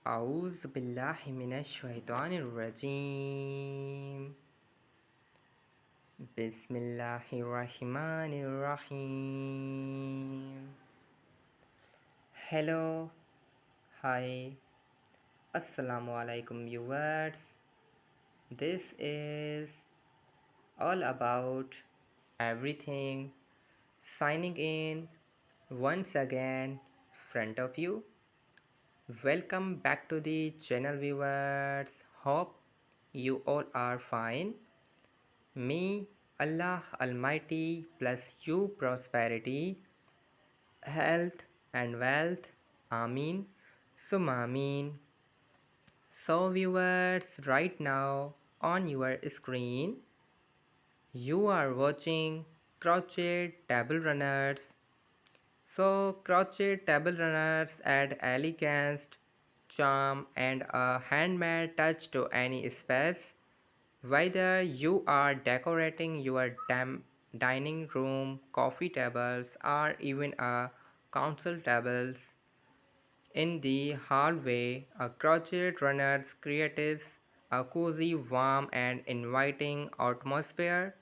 أعوذ بالله من الشيطان الرجيم بسم الله الرحمن الرحيم. Hello, hi, Assalamu alaikum viewers. This is all about everything signing in once again front of you. Welcome back to the channel viewers. Hope you all are fine. May Allah Almighty bless you prosperity, health and wealth. Ameen. Summa Ameen. So viewers, right now on your screen, you are watching crochet table runners. So crochet table runners add elegance, charm and a handmade touch to any space. Whether you are decorating your dining room, coffee tables, or even a council tables in the hallway, a crochet runner creates a cozy, warm, and inviting atmosphere.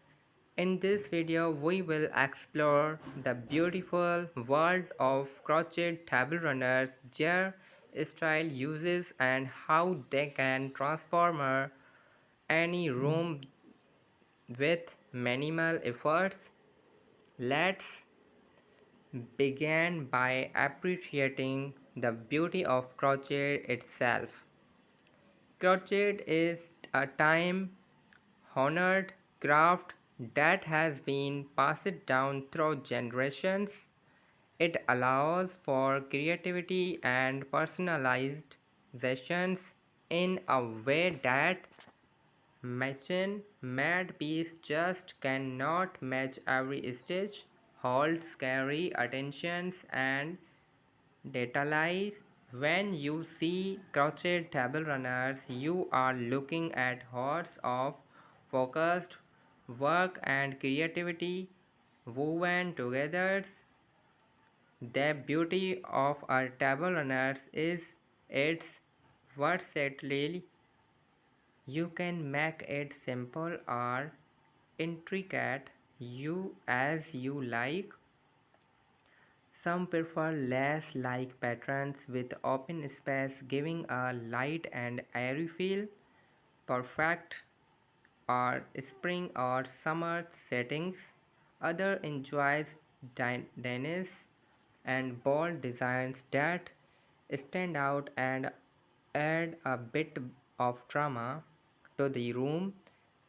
In this video, we will explore the beautiful world of crochet table runners, their style uses, and how they can transform any room with minimal efforts. Let's begin by appreciating the beauty of crochet itself. Crochet is a time honored craft that has been passed down through generations. It allows for creativity and personalizations in a way that machine made piece just cannot match every stitch, holds carry attentions and details. When you see crochet table runners, you are looking at hordes of focused work and creativity woven together. The beauty of our table runners is its versatility. You can make it simple or intricate you as you like. Some prefer lace-like patterns with open space giving a light and airy feel, perfect for spring or summer settings. Other enjoys dynamics and bold designs that stand out and add a bit of drama to the room.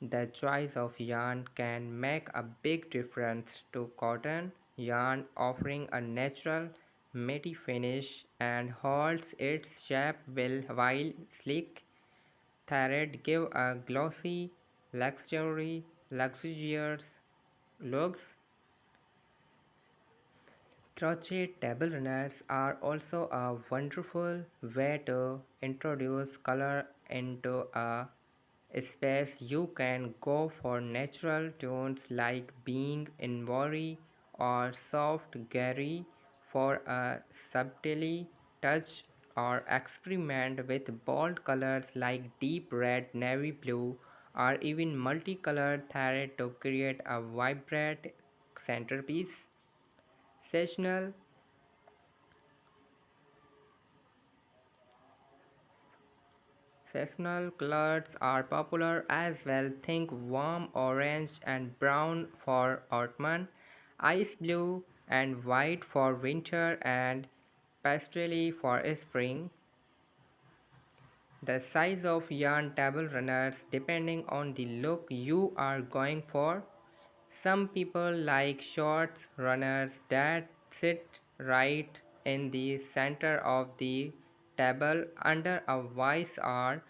The choice of yarn can make a big difference to cotton yarn offering a natural matte finish and holds its shape well while sleek thread give a glossy, luxurious looks. Crochet table runners are also a wonderful way to introduce color into a space. You can go for natural tones like being ivory or soft gray for a subtly touch or experiment with bold colors like deep red, navy blue or even multicolored thread to create a vibrant centerpiece. Seasonal Seasonal colors are popular as well. Think warm orange and brown for autumn, ice blue and white for winter, and pastel for spring. The size of yarn table runners depending on the look you are going for. Some people like short runners that sit right in the center of the table under a vise or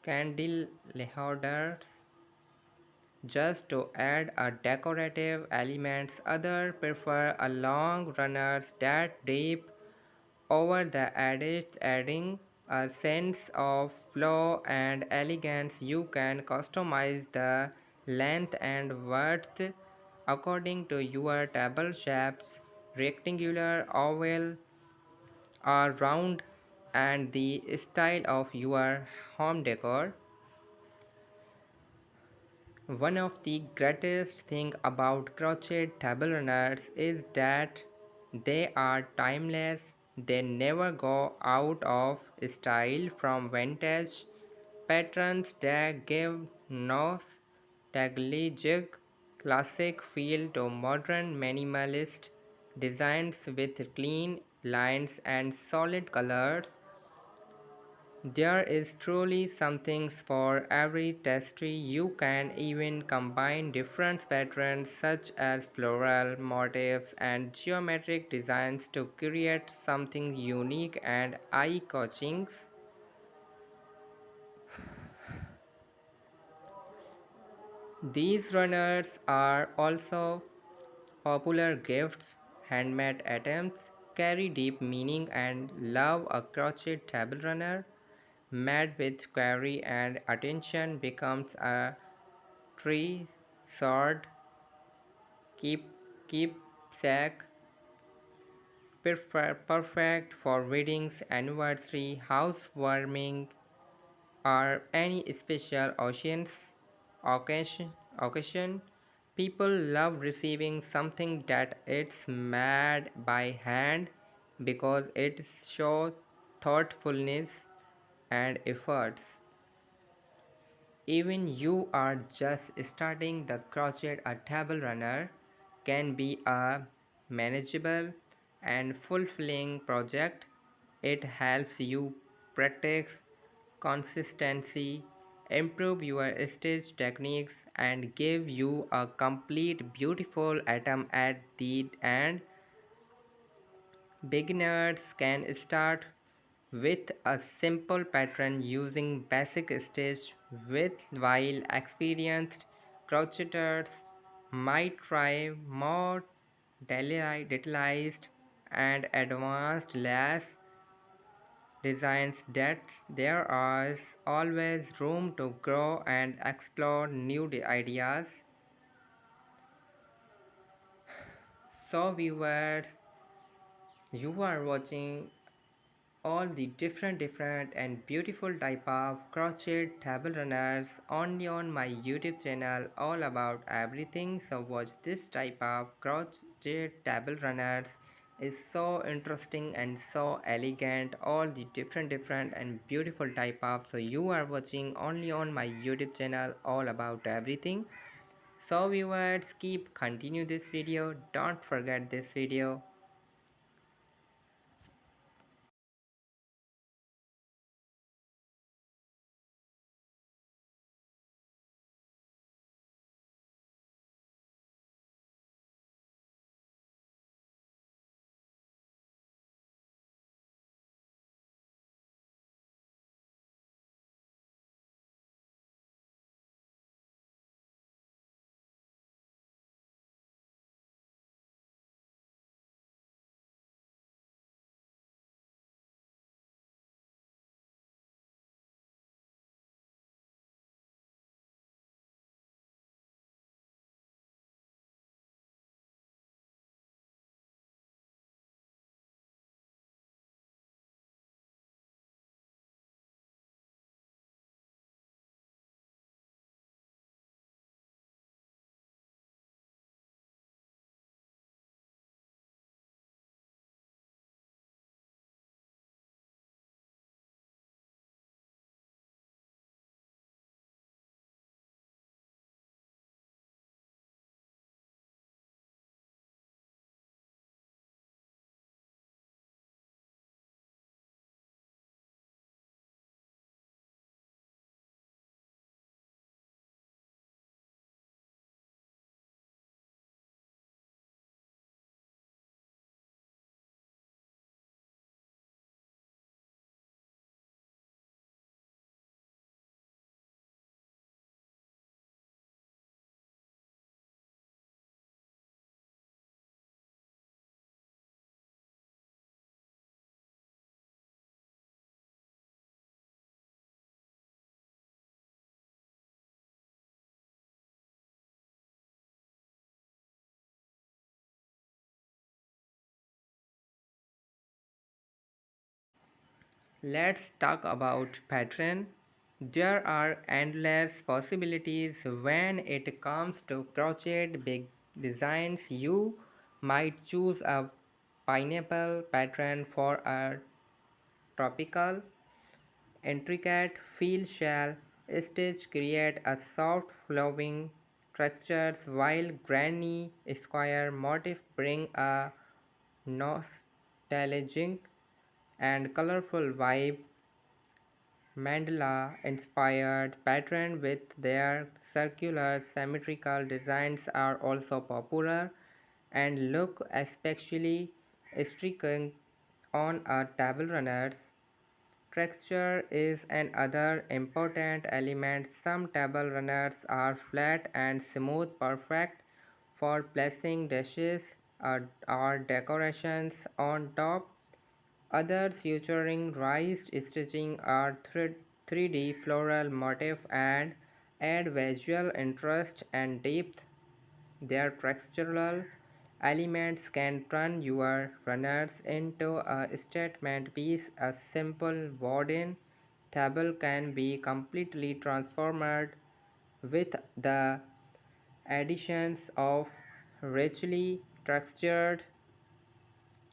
candelabras just to add a decorative elements. Others prefer a long runners that drape over the edges, adding a sense of flow and elegance. You can customize the length and width according to your table shapes, rectangular, oval, or round. and the style of your home decor. One of the greatest thing about crochet table runners is that they are timeless. They never go out of style, from vintage patterns that give nostalgic classic feel to modern minimalist designs with clean lines and solid colors. There is truly something for every tasty. You can even combine different patterns such as floral motifs and geometric designs to create something unique and eye-catching. These runners are also popular gifts. Handmade items carry deep meaning and love. A crochet table runner made with care and attention becomes a treasured keep keepsake, perfect for weddings, anniversary, housewarming, or any special occasion. occasion. People love receiving something that it's made by hand because it shows thoughtfulness and efforts. Even you are just starting, the crochet a table runner can be a manageable and fulfilling project. It helps you practice consistency, improve your stitch techniques, and give you a complete beautiful item at the end. Beginners can start with a simple pattern using basic stitch width, while experienced crocheters might try more detailed and advanced lace designs. That there is always room to grow and explore new ideas. So viewers, you are watching all the different and beautiful type of crochet table runners only on my YouTube channel, all about everything. So watch this type of crochet table runners, is so interesting and so elegant, all the different and beautiful type of. So you are watching only on my YouTube channel, all about everything. So viewers, keep continue this video, don't forget this video. Let's talk about pattern. There are endless possibilities when it comes to crochet big designs. You might choose a pineapple pattern for a tropical intricate field shell stitch create a soft flowing textures while granny square motif bring a nostalgic and colorful vibe. Mandala inspired patterns with their circular symmetrical designs are also popular and look especially striking on a table runners. Texture is another important element. Some table runners are flat and smooth, perfect for placing dishes or decorations on top. Others featuring raised stitching or 3D floral motif and add visual interest and depth. Their textural elements can turn your runners into a statement piece. A simple wooden table can be completely transformed with the additions of richly textured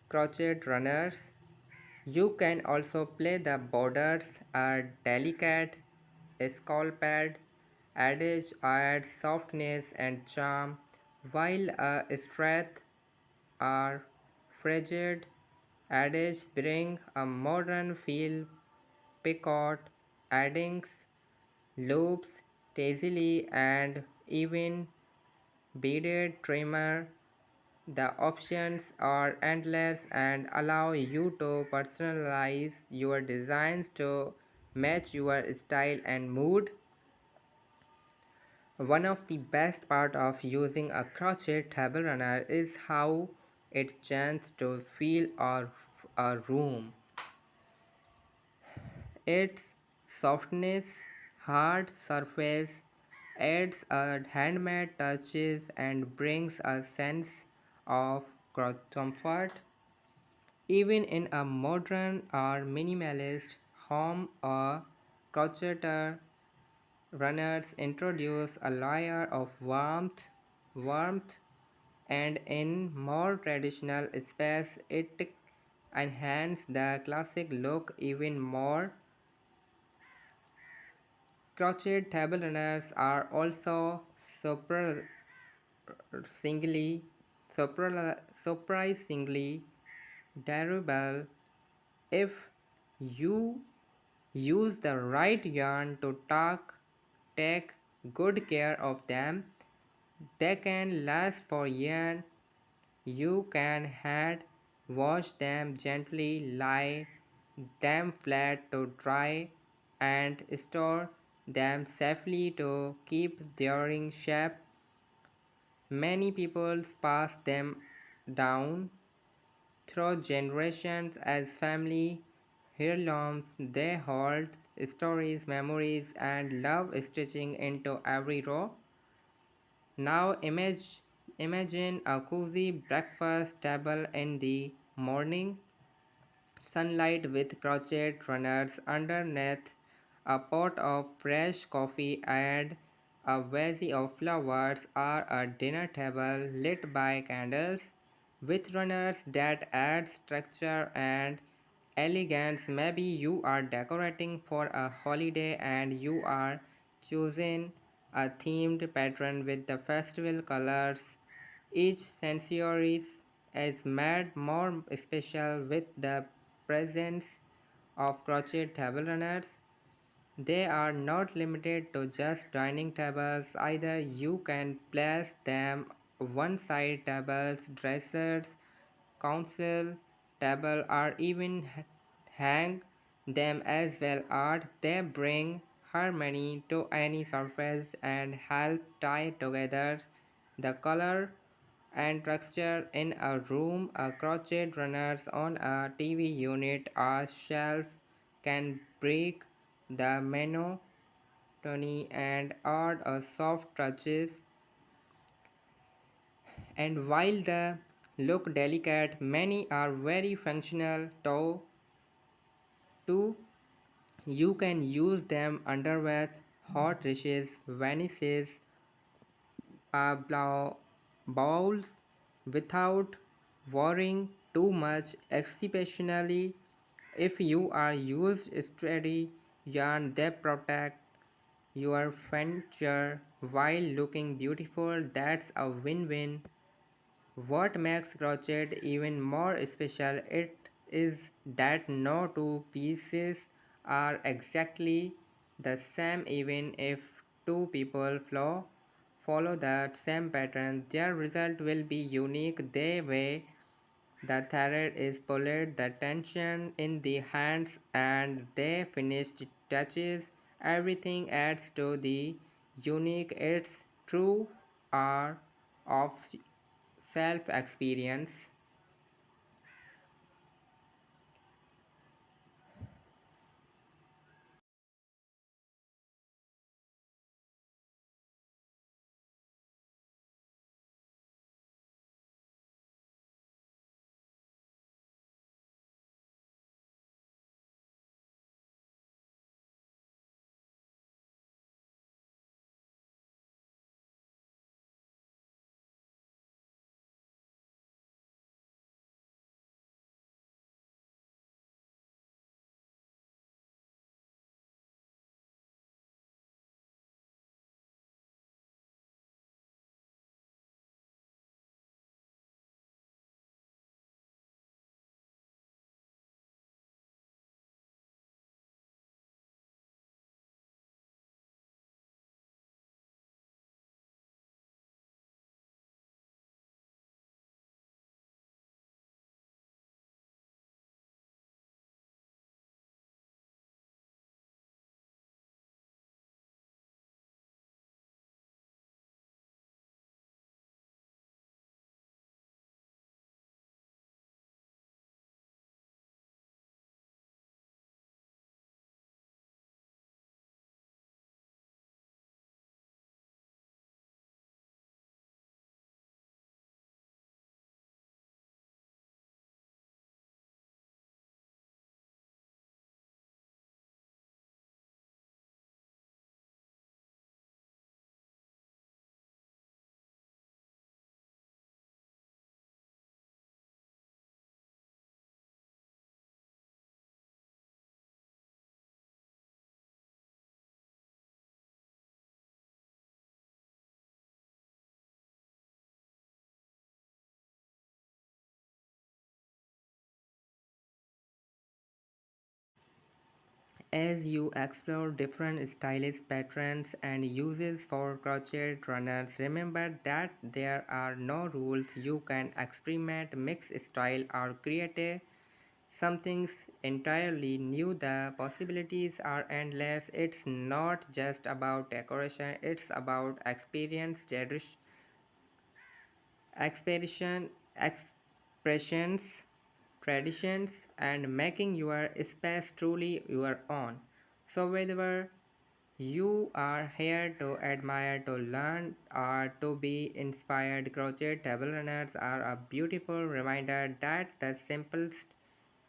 crochet runners. You can also play the borders. A delicate scalped edge adds softness and charm, while a straight or frigid edge bring a modern feel. Picot, addings, loops, tassel, and even beaded trimmer. The options are endless and allow you to personalize your designs to match your style and mood. One of the best part of using a crochet table runner is how it changes to feel a room. Its softness, hard surface adds a handmade touches and brings a sense of comfort. Even in a modern or minimalist home, a crocheter runners introduce a layer of warmth, and in more traditional space, it enhances the classic look even more. Crochet table runners are also surprisingly durable if you use the right yarn to take good care of them. They can last for years. You can hand wash them gently, lie them flat to dry, and store them safely to keep their shape. Many people pass them down through generations as family heirlooms. They hold stories, memories, and love stitching into every row. Now imagine a cozy breakfast table in the morning sunlight with crochet runners underneath, a pot of fresh coffee and a vase of flowers, or a dinner table lit by candles with runners that add structure and elegance. Maybe you are decorating for a holiday and you are choosing a themed pattern with the festival colors. Each century is made more special with the presence of crochet table runners. They are not limited to just dining tables either. You can place them one side tables, dressers, council table, or even hang them as well art. They bring harmony to any surface and help tie together the color and texture in a room. A crochet runners on a TV unit or shelf can break the monotony and add a soft touches. And while they look delicate, many are very functional too. 2. You can use them underwear, hot dishes, vanishes, bowls without worrying too much, especially if you are used steady yarn that protect your furniture while looking beautiful. That's a win-win. What makes crochet even more special it is that no two pieces are exactly the same. Even if two people follow the same pattern, their result will be unique. The way the thread is pulled, the tension in the hands, and the finished touches, everything adds to the unique. It's true art of self experience. As you explore different stylish patterns and uses for crochet runners, remember that there are no rules. You can experiment, mix style, or create something entirely new. The possibilities are endless. It's not just about decoration, it's about experience, expression, expressions, traditions, and making your space truly your own. So, whether you are here to admire, to learn, or to be inspired, crochet table runners are a beautiful reminder that the simplest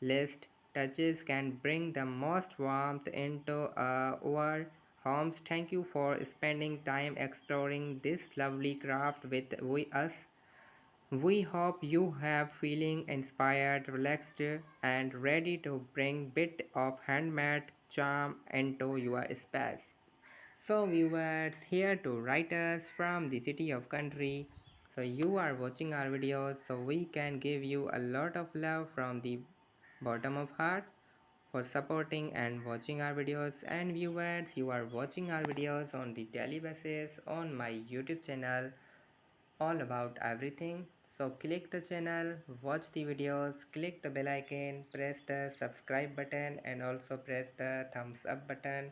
list touches can bring the most warmth into our homes. Thank you for spending time exploring this lovely craft with us. We hope you have feeling inspired, relaxed, and ready to bring bit of handmade charm into your space. So viewers, here to write us from the city of country. So you are watching our videos, so we can give you a lot of love from the bottom of heart for supporting and watching our videos. And viewers, you are watching our videos on the daily basis on my YouTube channel all about everything. So click the channel, watch the videos, click the bell icon, press the subscribe button, and also press the thumbs up button.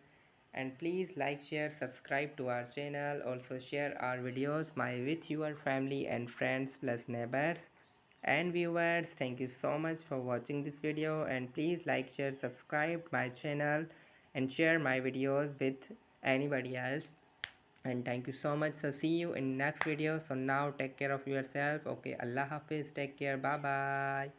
And please like, share, subscribe to our channel. Also share our videos with your family and friends plus neighbors and viewers. Thank you so much for watching this video, and please like, share, subscribe my channel, and share my videos with anybody else. And thank you so much. So see you in next video. So now take care of yourself. Okay, Allah Hafiz, take care, bye bye.